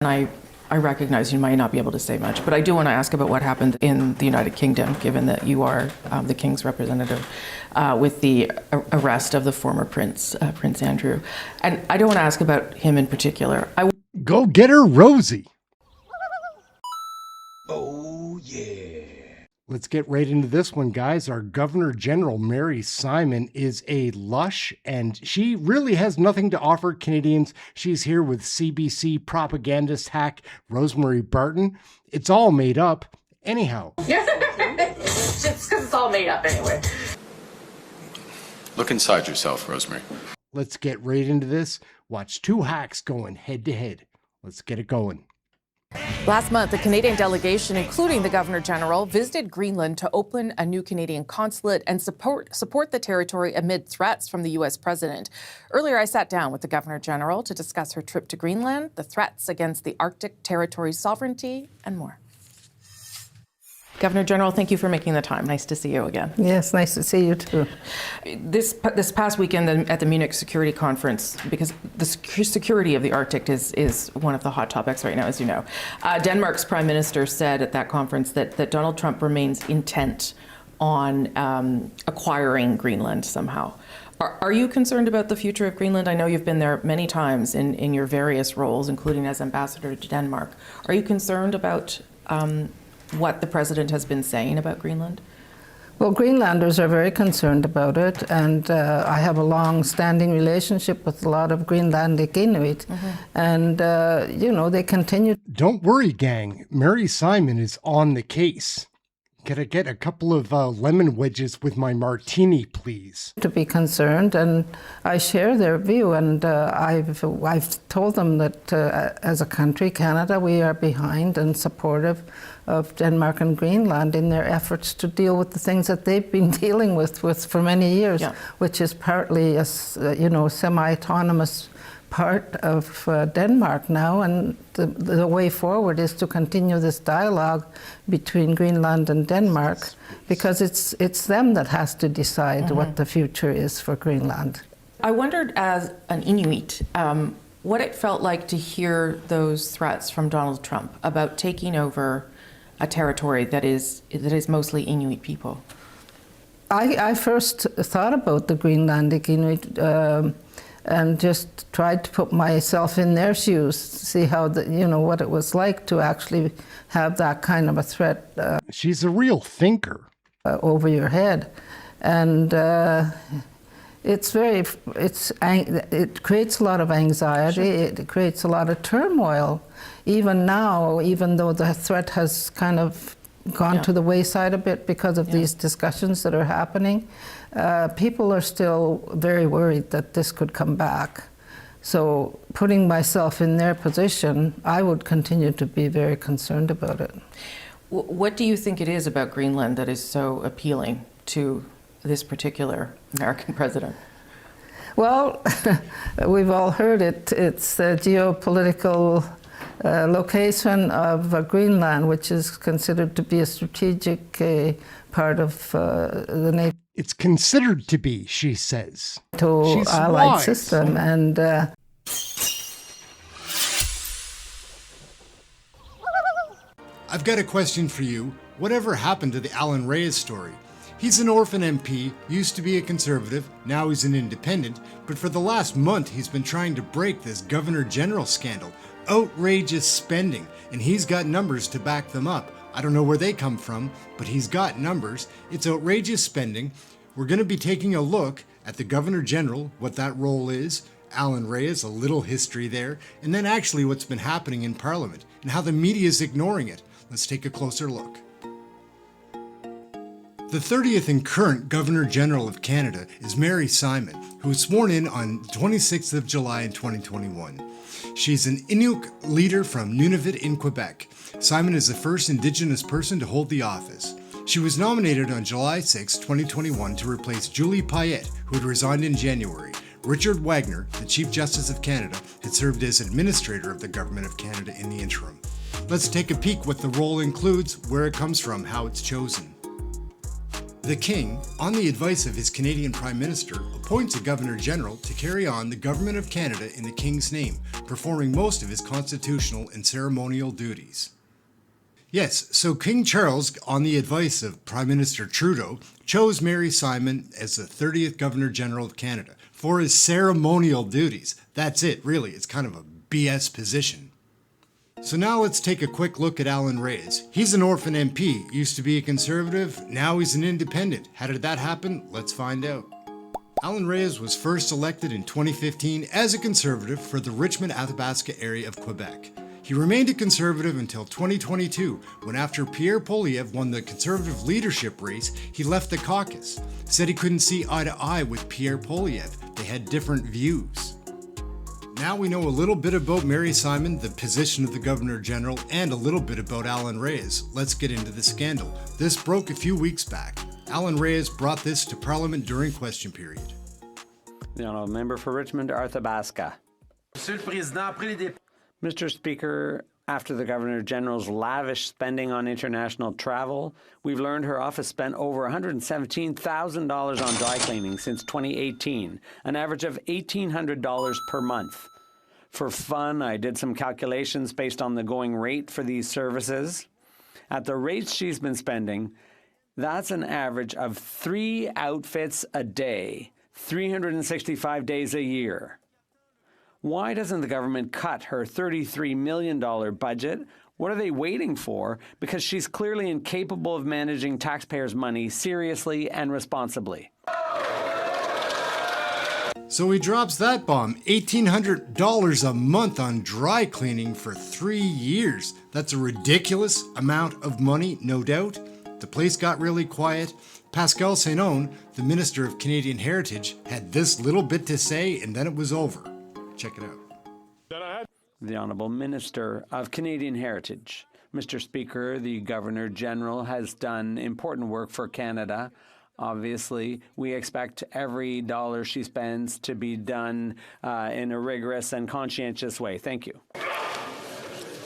I recognize you might not be able to say much, but I do want to ask about what happened in the United Kingdom, given that you are the King's representative, with the arrest of the former Prince Andrew. And I don't want to ask about him in particular. Go get her, Rosie. Oh, yeah. Let's get right into this one, guys. Our Governor General, Mary Simon, is a lush, and she really has nothing to offer Canadians. She's here with CBC propagandist hack Rosemary Barton. It's all made up. Anyhow. Just because it's all made up anyway. Look inside yourself, Rosemary. Let's get right into this. Watch two hacks going head to head. Let's get it going. Last month, a Canadian delegation, including the Governor General, visited Greenland to open a new Canadian consulate and support the territory amid threats from the U.S. president. Earlier, I sat down with the Governor General to discuss her trip to Greenland, the threats against the Arctic territory's sovereignty, and more. Governor General, thank you for making the time. Nice to see you again. Yes, nice to see you too. This past weekend at the Munich Security Conference, because the security of the Arctic is one of the hot topics right now, as you know. Denmark's Prime Minister said at that conference that Donald Trump remains intent on acquiring Greenland somehow. Are you concerned about the future of Greenland? I know you've been there many times in your various roles, including as ambassador to Denmark. Are you concerned about what the president has been saying about Greenland? Well, Greenlanders are very concerned about it, and I have a long-standing relationship with a lot of Greenlandic Inuit, and, they continue. Don't worry, gang. Mary Simon is on the case. Could I get a couple of lemon wedges with my martini, please? To be concerned, and I share their view, and I've told them that as a country, Canada, we are behind and supportive of Denmark and Greenland in their efforts to deal with the things that they've been dealing with for many years, which is partly a semi-autonomous part of Denmark now, and the way forward is to continue this dialogue between Greenland and Denmark, because it's them that has to decide what the future is for Greenland. I wondered, as an Inuit, what it felt like to hear those threats from Donald Trump about taking over a territory that is mostly Inuit people. I first thought about the Greenlandic Inuit and just tried to put myself in their shoes, see how what it was like to actually have that kind of a threat. She's a real thinker. Over your head, and it creates a lot of anxiety. It creates a lot of turmoil. Even now, even though the threat has kind of gone to the wayside a bit because of these discussions that are happening, people are still very worried that this could come back. So putting myself in their position, I would continue to be very concerned about it. What do you think it is about Greenland that is so appealing to this particular American president? Well, we've all heard it. It's the geopolitical location of Greenland, which is considered to be a strategic part of the NATO. It's considered to be, she says. She's allied wise. System, and I've got a question for you. Whatever happened to the Alan Reyes story? He's an orphan MP, used to be a Conservative, now he's an Independent, but for the last month he's been trying to break this Governor General scandal. Outrageous spending, and he's got numbers to back them up. I don't know where they come from, but he's got numbers. It's outrageous spending. We're going to be taking a look at the Governor General, what that role is, Alan Reyes, a little history there, and then actually what's been happening in Parliament and how the media is ignoring it. Let's take a closer look. The 30th and current Governor General of Canada is Mary Simon, who was sworn in on 26th of July in 2021. She's an Inuit leader from Nunavut in Quebec. Simon is the first Indigenous person to hold the office. She was nominated on July 6, 2021 to replace Julie Payette, who had resigned in January. Richard Wagner, the Chief Justice of Canada, had served as Administrator of the Government of Canada in the interim. Let's take a peek what the role includes, where it comes from, how it's chosen. The The King, on the advice of his Canadian Prime Minister, appoints a Governor General to carry on the Government of Canada in the King's name, performing most of his constitutional and ceremonial duties. Yes, so King Charles, on the advice of Prime Minister Trudeau, chose Mary Simon as the 30th Governor General of Canada for his ceremonial duties. That's it, really. It's kind of a BS position. So now let's take a quick look at Alan Reyes. He's an orphan MP, used to be a Conservative, now he's an Independent. How did that happen? Let's find out. Alan Reyes was first elected in 2015 as a Conservative for the Richmond-Athabasca area of Quebec. He remained a Conservative until 2022, when after Pierre Poilievre won the Conservative leadership race, he left the caucus. Said he couldn't see eye to eye with Pierre Poilievre. They had different views. Now we know a little bit about Mary Simon, the position of the Governor General, and a little bit about Alan Reyes. Let's get into the scandal. This broke a few weeks back. Alan Reyes brought this to Parliament during question period. The Honourable Member for Richmond-Athabasca. Mr. Speaker, after the Governor-General's lavish spending on international travel, we've learned her office spent over $117,000 on dry cleaning since 2018, an average of $1,800 per month. For fun, I did some calculations based on the going rate for these services. At the rates she's been spending, that's an average of 3 outfits a day, 365 days a year. Why doesn't the government cut her $33 million budget? What are they waiting for? Because she's clearly incapable of managing taxpayers' money seriously and responsibly. So he drops that bomb, $1,800 a month on dry cleaning for 3 years. That's a ridiculous amount of money, no doubt. The place got really quiet. Pascal Saint-Onge, the Minister of Canadian Heritage, had this little bit to say, and then it was over. Check it out. The Honourable Minister of Canadian Heritage. Mr. Speaker, the Governor-General has done important work for Canada. Obviously, we expect every dollar she spends to be done in a rigorous and conscientious way. Thank you.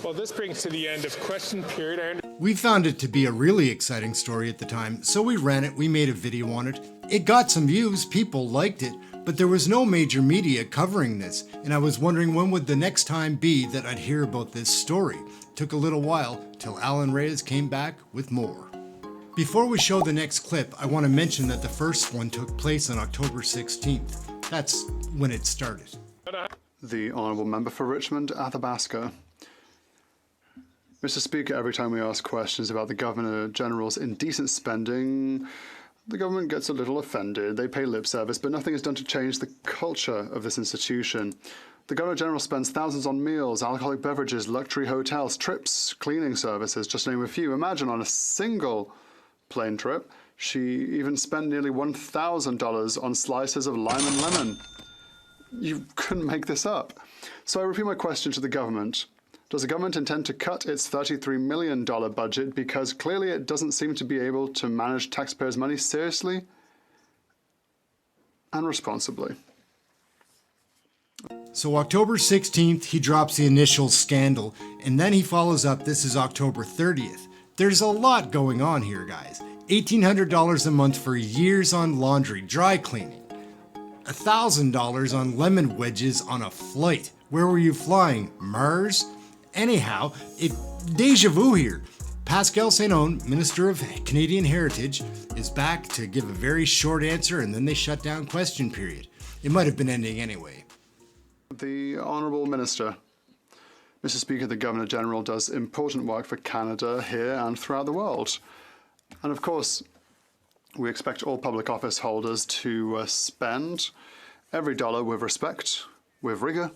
Well, this brings to the end of question period. We found it to be a really exciting story at the time, so we ran it, we made a video on it. It got some views, people liked it, but there was no major media covering this, and I was wondering when would the next time be that I'd hear about this story. Took a little while till Alan Reyes came back with more. Before we show the next clip, I want to mention that the first one took place on October 16th. That's when it started. The Honourable Member for Richmond-Athabasca. Mr. Speaker, every time we ask questions about the Governor-General's indecent spending, the government gets a little offended. They pay lip service, but nothing is done to change the culture of this institution. The Governor-General spends thousands on meals, alcoholic beverages, luxury hotels, trips, cleaning services, just to name a few. Imagine on a single plane trip, she even spent nearly $1,000 on slices of lime and lemon. You couldn't make this up. So I repeat my question to the government. Does the government intend to cut its $33 million budget because clearly it doesn't seem to be able to manage taxpayers' money seriously and responsibly? So October 16th, he drops the initial scandal, and then he follows up, this is October 30th. There's a lot going on here, guys. $1,800 a month for years on laundry, dry cleaning. $1,000 on lemon wedges on a flight. Where were you flying? Mars? Anyhow, deja vu here. Pascal Saint-Onge, Minister of Canadian Heritage, is back to give a very short answer, and then they shut down question period. It might have been ending anyway. The Honourable Minister. Mr. Speaker, the Governor-General does important work for Canada here and throughout the world. And of course, we expect all public office holders to spend every dollar with respect, with rigour,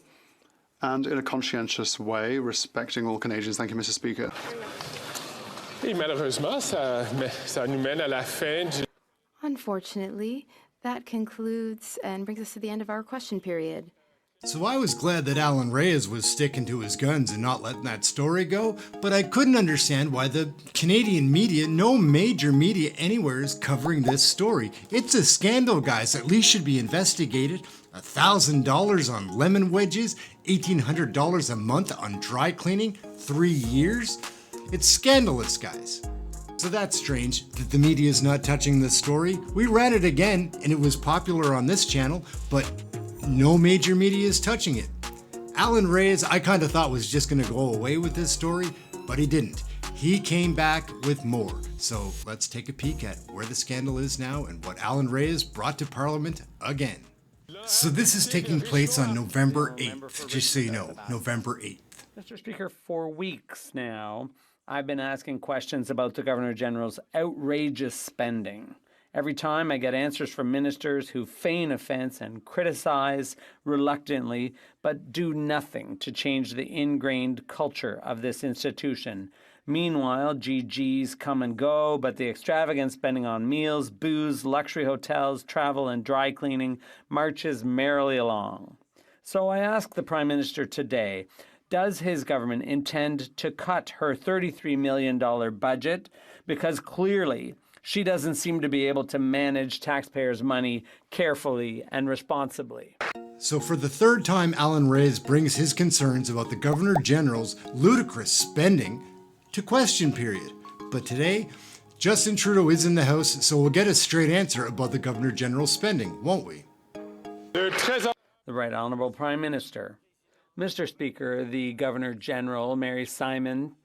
and in a conscientious way, respecting all Canadians. Thank you, Mr. Speaker. Et malheureusement, ça nous mène à la fin du... Unfortunately, that concludes and brings us to the end of our question period. So I was glad that Alan Reyes was sticking to his guns and not letting that story go, but I couldn't understand why the Canadian media, no major media anywhere, is covering this story. It's a scandal, guys. At least should be investigated. $1,000 on lemon wedges, $1,800 a month on dry cleaning, 3 years. It's scandalous, guys. So that's strange that the media is not touching this story. We ran it again and it was popular on this channel, but no major media is touching it. Alan Reyes, I kind of thought was just going to go away with this story, but he didn't. He came back with more. So let's take a peek at where the scandal is now and what Alan Reyes brought to Parliament again. So this is taking place on November 8th, just so you know, November 8th. Mr. Speaker, for weeks now, I've been asking questions about the Governor General's outrageous spending. Every time I get answers from ministers who feign offense and criticize reluctantly, but do nothing to change the ingrained culture of this institution. Meanwhile, GGs come and go, but the extravagant spending on meals, booze, luxury hotels, travel, and dry cleaning marches merrily along. So I ask the Prime Minister today, does his government intend to cut her $33 million budget? Because clearly she doesn't seem to be able to manage taxpayers' money carefully and responsibly. So for the third time, Alan Reyes brings his concerns about the Governor General's ludicrous spending to question period. But today, Justin Trudeau is in the House, so we'll get a straight answer about the Governor General's spending, won't we? The Right Honourable Prime Minister. Mr. Speaker, the Governor General, Mary Simon,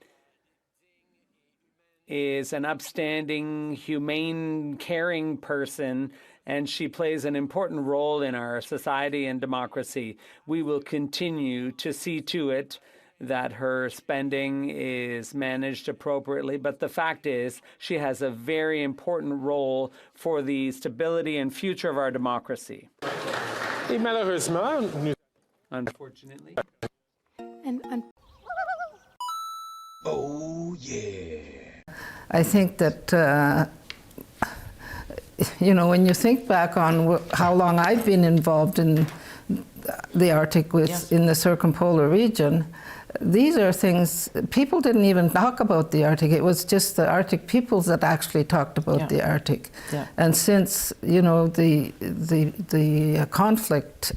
is an upstanding, humane, caring person, and she plays an important role in our society and democracy. We will continue to see to it that her spending is managed appropriately, but the fact is she has a very important role for the stability and future of our democracy. Et malheureusement, Unfortunately. Oh, yeah. I think that, when you think back on how long I've been involved in the Arctic in the circumpolar region, these are things, people didn't even talk about the Arctic. It was just the Arctic peoples that actually talked about the Arctic. Yeah. And since, the conflict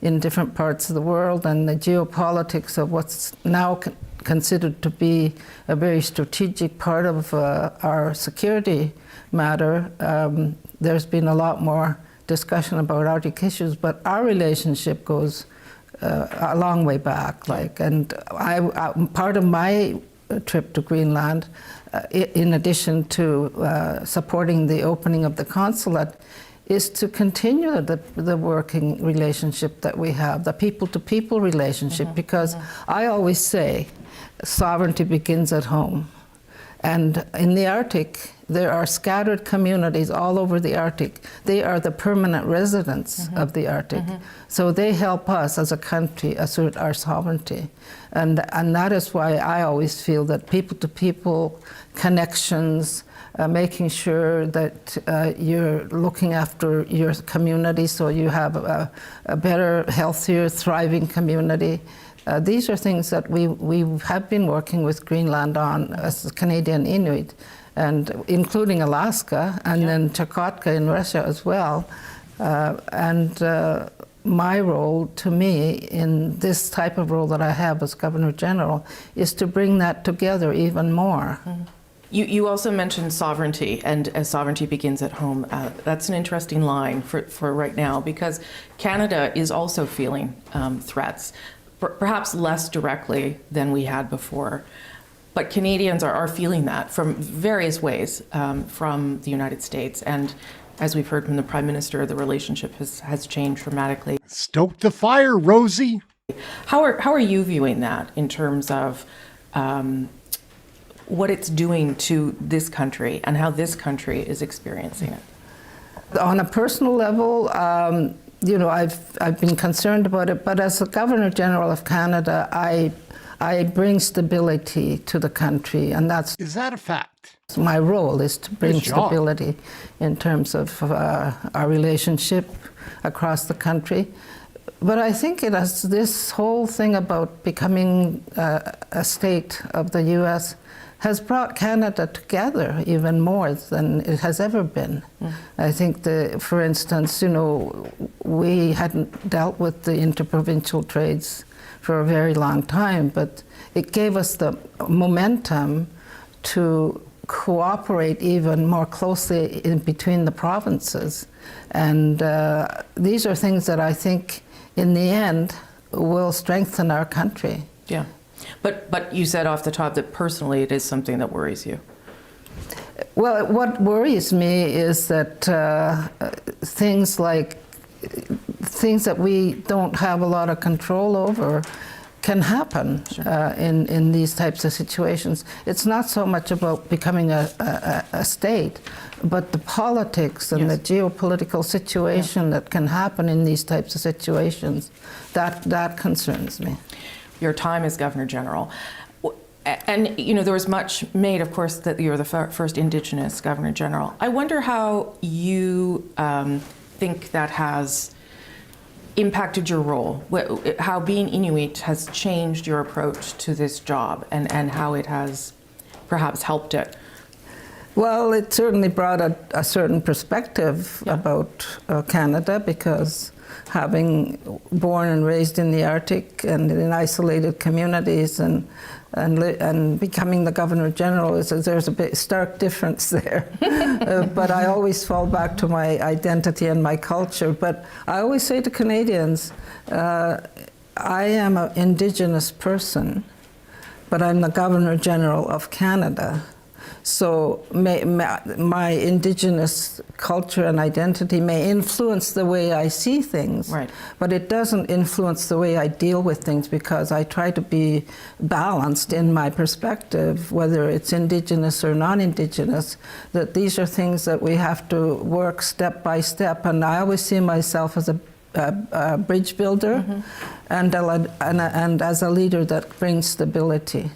in different parts of the world and the geopolitics of what's now considered to be a very strategic part of our security matter, there's been a lot more discussion about Arctic issues, but our relationship goes a long way back. And part of my trip to Greenland, in addition to supporting the opening of the consulate, is to continue the working relationship that we have, the people-to-people relationship, because I always say sovereignty begins at home. And in the Arctic, there are scattered communities all over the Arctic. They are the permanent residents of the Arctic. So they help us as a country assert our sovereignty. And that is why I always feel that people-to-people connections, making sure that you're looking after your community so you have a better, healthier, thriving community. These are things that we have been working with Greenland on as Canadian Inuit, and including Alaska, and then Chukotka in Russia as well. My role, to me, in this type of role that I have as Governor General, is to bring that together even more. You also mentioned sovereignty, and sovereignty begins at home. That's an interesting line for right now, because Canada is also feeling threats, perhaps less directly than we had before. But Canadians are feeling that from various ways from the United States. And as we've heard from the Prime Minister, the relationship has changed dramatically. Stoke the fire, Rosie. How are you viewing that in terms of what it's doing to this country and how this country is experiencing it? On a personal level, I've been concerned about it, but as the Governor General of Canada, I bring stability to the country, and is that a fact? My role is to bring stability in terms of our relationship across the country. But I think it has this whole thing about becoming a state of the U.S. has brought Canada together even more than it has ever been. I think, for instance, we hadn't dealt with the interprovincial trades for a very long time, but it gave us the momentum to cooperate even more closely in between the provinces. And these are things that I think, in the end, will strengthen our country. Yeah. But you said off the top that personally it is something that worries you. Well, what worries me is that things that we don't have a lot of control over can happen in these types of situations. It's not so much about becoming a state, but the politics and the geopolitical situation that can happen in these types of situations, that concerns me. Your time as Governor General. And, you know, there was much made, of course, that you're the first Indigenous Governor General. I wonder how you think that has impacted your role, how being Inuit has changed your approach to this job, and how it has perhaps helped it. Well, it certainly brought a certain perspective about Canada, because having born and raised in the Arctic and in isolated communities and becoming the Governor General, there's a bit stark difference there. But I always fall back to my identity and my culture. But I always say to Canadians, I am an Indigenous person, but I'm the Governor General of Canada. So my Indigenous culture and identity may influence the way I see things, but it doesn't influence the way I deal with things, because I try to be balanced in my perspective, whether it's Indigenous or non-Indigenous, that these are things that we have to work step by step. And I always see myself as a bridge builder and as a leader that brings stability.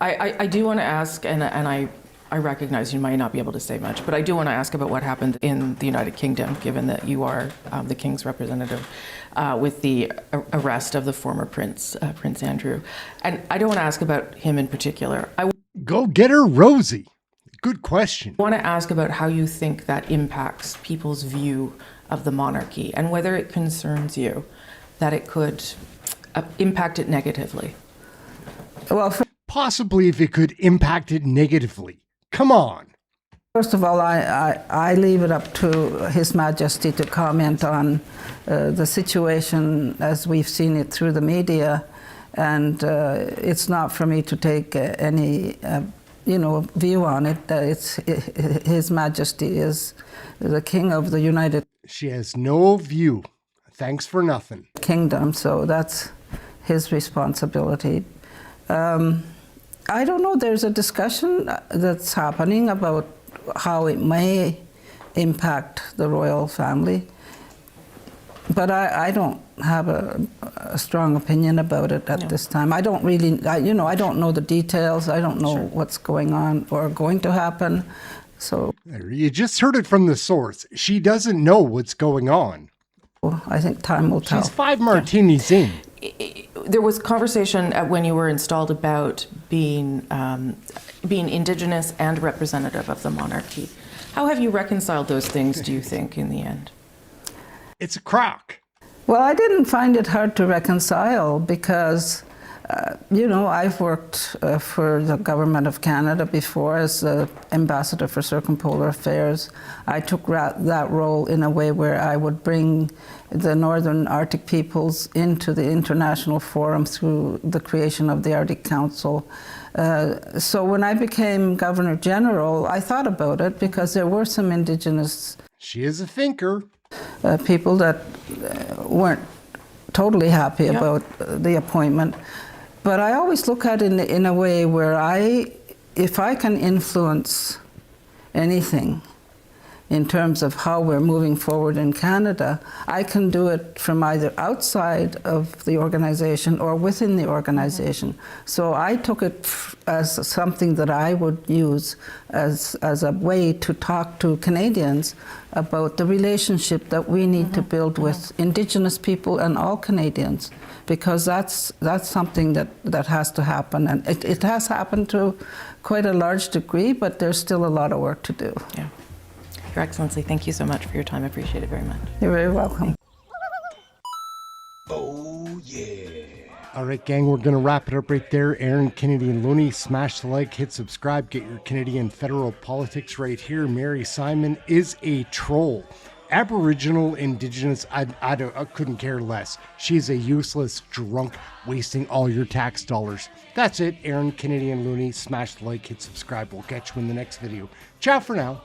I do want to ask, and I recognize you might not be able to say much, but I do want to ask about what happened in the United Kingdom, given that you are the King's representative, with the arrest of the former Prince Andrew. And I don't want to ask about him in particular. Go get her, Rosie. Good question. I want to ask about how you think that impacts people's view of the monarchy, and whether it concerns you that it could impact it negatively. Well, possibly if it could impact it negatively. Come on. First of all, I leave it up to His Majesty to comment on the situation as we've seen it through the media, and it's not for me to take any view on it. His Majesty is the King of the United. She has no view. Thanks for nothing. Kingdom, so that's his responsibility. I don't know, there's a discussion that's happening about how it may impact the royal family, but I don't have a strong opinion about it at this time. I don't really, I don't know the details. I don't know what's going on or going to happen. So you just heard it from the source. She doesn't know what's going on. I think time will tell. She's 5 martinis in. There was conversation when you were installed about being Indigenous and representative of the monarchy. How have you reconciled those things, do you think, in the end? It's a crock. Well, I didn't find it hard to reconcile because, I've worked for the Government of Canada before as Ambassador for Circumpolar Affairs. I took that role in a way where I would bring the Northern Arctic peoples into the international forum through the creation of the Arctic Council. So when I became Governor General, I thought about it because there were some Indigenous... She is a thinker. People that weren't totally happy about the appointment. But I always look at it in a way where if I can influence anything in terms of how we're moving forward in Canada, I can do it from either outside of the organization or within the organization. So I took it as something that I would use as a way to talk to Canadians about the relationship that we need to build with Indigenous people and all Canadians, because that's something that has to happen. And it has happened to quite a large degree, but there's still a lot of work to do. Yeah. Your Excellency, thank you so much for your time. I appreciate it very much. You're very welcome. Oh, yeah. All right, gang, we're going to wrap it up right there. Aaron, Kennedy, and Looney, smash the like, hit subscribe, get your Canadian federal politics right here. Mary Simon is a troll. Aboriginal, indigenous, I couldn't care less. She's a useless drunk wasting all your tax dollars. That's it. Aaron, Kennedy, and Looney, smash the like, hit subscribe. We'll catch you in the next video. Ciao for now.